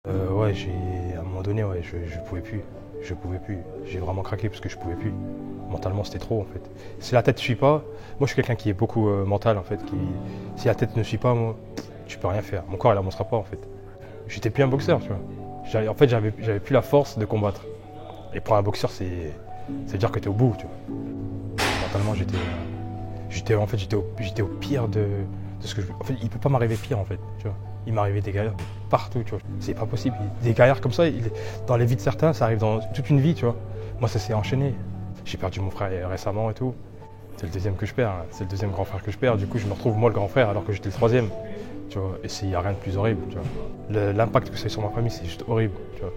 Ouais, à un moment donné, ouais, je pouvais plus. Je pouvais plus. J'ai vraiment craqué parce que je pouvais plus. Mentalement, c'était trop en fait. Si la tête ne suit pas, moi je suis quelqu'un qui est beaucoup mental en fait. Si la tête ne suit pas, moi, tu peux rien faire. Mon corps il avancera pas en fait. J'étais plus un boxeur, tu vois. En fait, j'avais plus la force de combattre. Et pour un boxeur, c'est dire que tu es au bout, tu vois. Mentalement, j'étais au pire de ce que je. En fait, il peut pas m'arriver pire en fait, tu vois. Il m'arrivait des galères partout, tu vois. C'est pas possible. Des galères comme ça, dans les vies de certains, ça arrive dans toute une vie, tu vois. Moi, ça s'est enchaîné. J'ai perdu mon frère récemment et tout. C'est le deuxième que je perds, hein. C'est le deuxième grand frère que je perds. Du coup, je me retrouve moi le grand frère alors que j'étais le troisième, tu vois. Et il n'y a rien de plus horrible, tu vois. L'impact que ça a sur ma famille, c'est juste horrible, tu vois.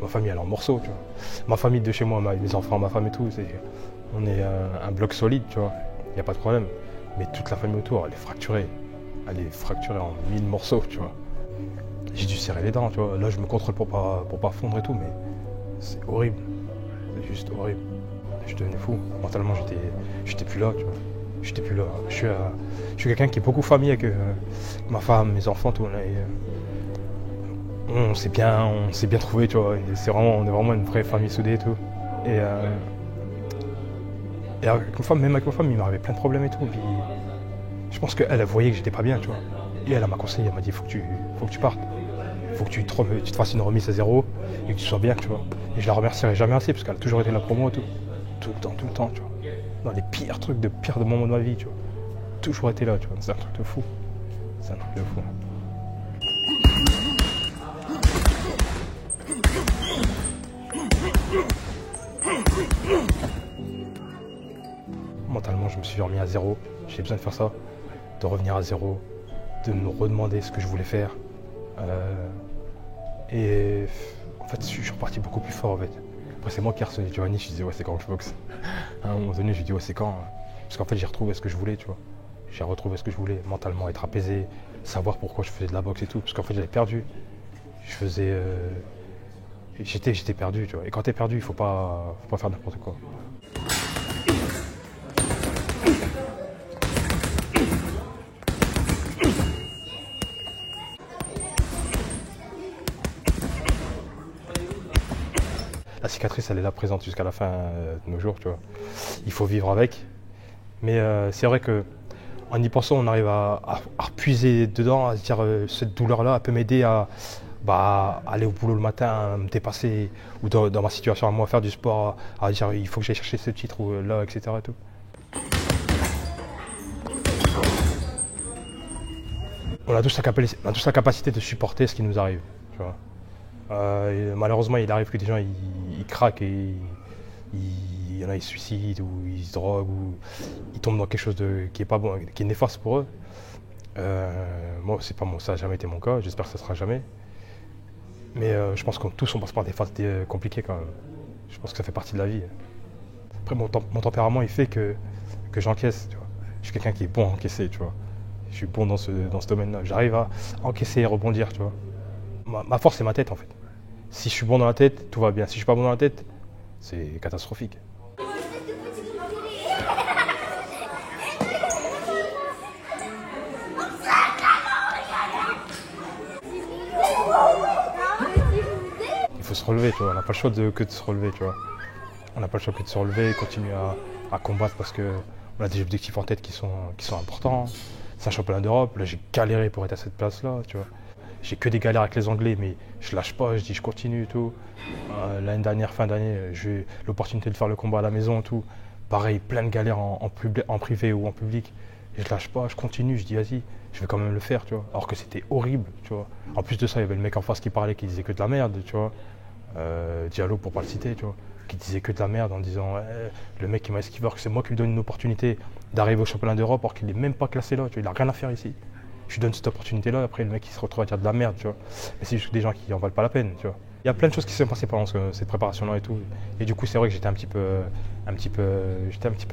Ma famille, elle est en morceaux, tu vois. Ma famille de chez moi, mes enfants, ma femme et tout, on est un bloc solide, tu vois. Il n'y a pas de problème. Mais toute la famille autour, elle est fracturée. Elle est fracturée en 1000 morceaux, tu vois. J'ai dû serrer les dents, tu vois. Là, je me contrôle pour pas fondre et tout, mais c'est horrible. C'est juste horrible. Je devenais fou. Mentalement, j'étais plus là, tu vois. J'étais plus là. Je suis quelqu'un qui est beaucoup familier avec ma femme, mes enfants, tout. On s'est bien trouvé, tu vois. On est vraiment une vraie famille soudée et tout. Et avec ma femme, même avec ma femme, il m'arrivait plein de problèmes et tout. Puis, je pense qu'elle voyait que j'étais pas bien, tu vois. Et elle m'a conseillé, elle m'a dit, faut que tu partes. Faut que tu te fasses une remise à zéro et que tu sois bien, tu vois. Et je la remercierai jamais assez parce qu'elle a toujours été là pour moi et tout. Tout le temps, tu vois. Dans les pires moments de ma vie, tu vois. Toujours été là, tu vois. C'est un truc de fou. C'est un truc de fou. Mentalement, je me suis remis à zéro. J'ai besoin de faire ça, de revenir à zéro, de me redemander ce que je voulais faire. Et en fait, je suis reparti beaucoup plus fort en fait. Après, c'est moi qui ai harcelé Giovanni, je disais, ouais, c'est quand que je boxe. À un moment donné, je lui ai dit, ouais, c'est quand. Parce qu'en fait, j'ai retrouvé ce que je voulais, tu vois. J'ai retrouvé ce que je voulais, mentalement, être apaisé, savoir pourquoi je faisais de la boxe et tout. Parce qu'en fait, j'avais perdu. J'étais perdu, tu vois. Et quand t'es perdu, faut pas faire n'importe quoi. La cicatrice, elle est là présente jusqu'à la fin de nos jours, tu vois. Il faut vivre avec. Mais c'est vrai que en y pensant, on arrive à repuiser dedans, à se dire cette douleur-là, elle peut m'aider à aller au boulot le matin, à me dépasser, ou dans ma situation à moi, faire du sport, à dire il faut que j'aille chercher ce titre ou là, etc. Et tout. On a tous la capacité de supporter ce qui nous arrive, tu vois. Malheureusement, il arrive que des gens ils craquent et il y en a ils se suicident ou ils se droguent ou ils tombent dans quelque chose qui est pas bon, qui est néfaste pour eux. Moi, ça n'a jamais été mon cas. J'espère que ça ne sera jamais. Mais je pense que tous on passe par des phases compliquées quand même. Je pense que ça fait partie de la vie. Après, mon tempérament, il fait que j'encaisse. Tu vois. Je suis quelqu'un qui est bon à encaisser, tu vois. Je suis bon dans ce domaine-là. J'arrive à encaisser et rebondir, tu vois. Ma force, c'est ma tête, en fait. Si je suis bon dans la tête, tout va bien. Si je suis pas bon dans la tête, c'est catastrophique. Il faut se relever, tu vois. On n'a pas le choix que de se relever, tu vois. On n'a pas le choix que de se relever et continuer à combattre parce qu'on a des objectifs en tête qui sont importants. C'est un championnat d'Europe. Là, j'ai galéré pour être à cette place-là, tu vois. J'ai que des galères avec les Anglais, mais je lâche pas, je dis je continue et tout. L'année dernière, fin d'année, j'ai eu l'opportunité de faire le combat à la maison et tout. Pareil, plein de galères en privé ou en public. Et je lâche pas, je continue, je dis vas-y, je vais quand même le faire, tu vois. Alors que c'était horrible, tu vois. En plus de ça, il y avait le mec en face qui parlait, qui disait que de la merde, tu vois. Diallo, pour pas le citer, tu vois. Qui disait que de la merde en disant le mec qui m'a esquivé, alors que c'est moi qui lui donne une opportunité d'arriver au championnat d'Europe, alors qu'il n'est même pas classé là, tu vois. Il n'a rien à faire ici. Je lui donne cette opportunité-là, après le mec il se retrouve à dire de la merde, tu vois. Mais c'est juste des gens qui en valent pas la peine, tu vois. Il y a plein de choses qui se sont passées pendant cette préparation-là et tout. Et du coup, c'est vrai que j'étais un petit peu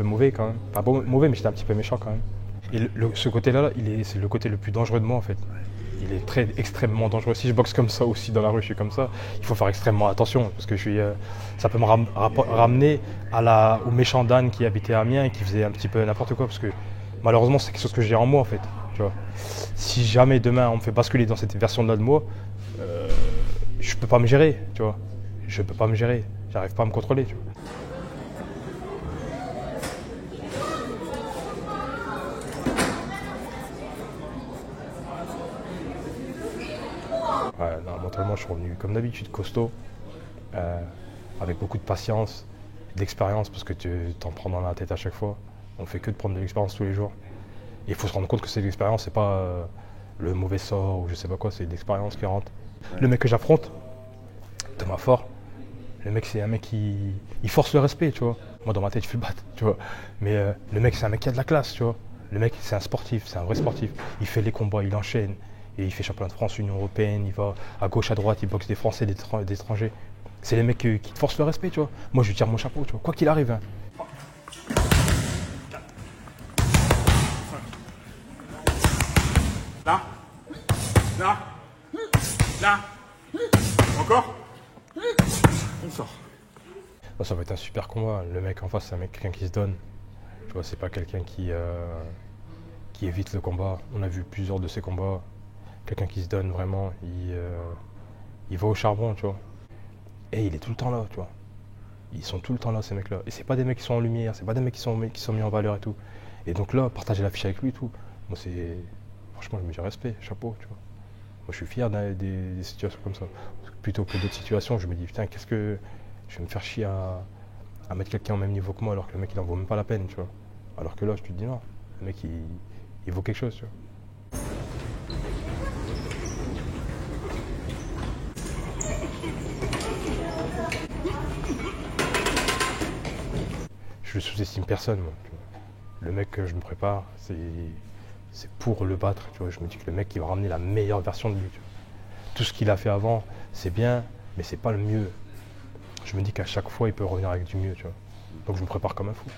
mauvais quand même. Pas mauvais, mais j'étais un petit peu méchant quand même. Et ce côté-là, c'est le côté le plus dangereux de moi en fait. Il est extrêmement dangereux. Si je boxe comme ça aussi dans la rue, je suis comme ça, il faut faire extrêmement attention parce que ça peut me ramener au méchant Dan qui habitait à Amiens et qui faisait un petit peu n'importe quoi parce que malheureusement, c'est quelque chose que j'ai en moi en fait. Tu vois. Si jamais demain on me fait basculer dans cette version-là de moi, je peux pas me gérer, tu vois. Je peux pas me gérer, j'arrive pas à me contrôler, tu vois. Ouais, non, mentalement, je suis revenu comme d'habitude, costaud, euh, avec beaucoup de patience, d'expérience, parce que tu t'en prends dans la tête à chaque fois. On fait que de prendre de l'expérience tous les jours. Et il faut se rendre compte que c'est de l'expérience, c'est pas le mauvais sort ou je sais pas quoi, c'est de l'expérience qui rentre. Ouais. Le mec que j'affronte, Thomas Fort, le mec c'est un mec qui il force le respect, tu vois. Moi dans ma tête je fais le battre, tu vois. Mais le mec c'est un mec qui a de la classe, tu vois. Le mec c'est un sportif, c'est un vrai sportif. Il fait les combats, il enchaîne. Et il fait championnat de France, Union Européenne, il va à gauche, à droite, il boxe des Français, des étrangers. C'est les mecs qui te forcent le respect, tu vois. Moi je lui tire mon chapeau, tu vois, quoi qu'il arrive. Hein. Là, là, là, encore. On sort. Bon, ça va être un super combat. Le mec en face, c'est un mec, quelqu'un qui se donne. Tu vois, c'est pas quelqu'un qui évite le combat. On a vu plusieurs de ces combats. Quelqu'un qui se donne vraiment, il va au charbon, tu vois. Et il est tout le temps là, tu vois. Ils sont tout le temps là, ces mecs-là. Et c'est pas des mecs qui sont en lumière, c'est pas des mecs qui sont mis en valeur et tout. Et donc là, partager l'affiche avec lui et tout, moi c'est. Franchement, je me dis respect, chapeau, tu vois. Moi je suis fier des situations comme ça. Plutôt que d'autres situations, je me dis putain, qu'est-ce que. Je vais me faire chier à mettre quelqu'un au même niveau que moi alors que le mec il en vaut même pas la peine, tu vois. Alors que là, je te dis non, le mec il vaut quelque chose, tu vois. Je sous-estime personne, moi. Tu vois. Le mec que je me prépare, c'est pour le battre, tu vois. Je me dis que le mec il va ramener la meilleure version de lui, tu vois. Tout ce qu'il a fait avant, c'est bien, mais c'est pas le mieux. Je me dis qu'à chaque fois, il peut revenir avec du mieux, tu vois. Donc je me prépare comme un fou.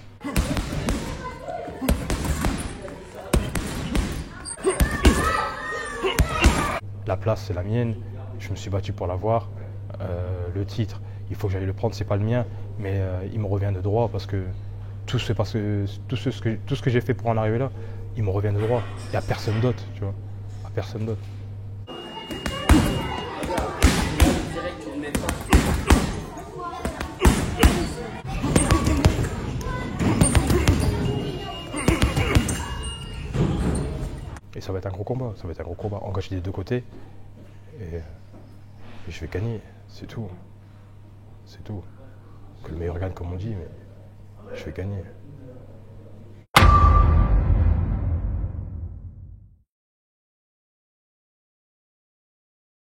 La place, c'est la mienne. Je me suis battu pour l'avoir. Le titre, il faut que j'aille le prendre, c'est pas le mien, mais il me revient de droit parce que tout ce que j'ai fait pour en arriver là, il me revient de droit. Il n'y a personne d'autre, tu vois. Il n'y a personne d'autre. Et ça va être un gros combat, ça va être un gros combat engagé des deux côtés. Et je vais gagner, c'est tout. C'est tout. Que le meilleur gagne comme on dit, mais je vais gagner.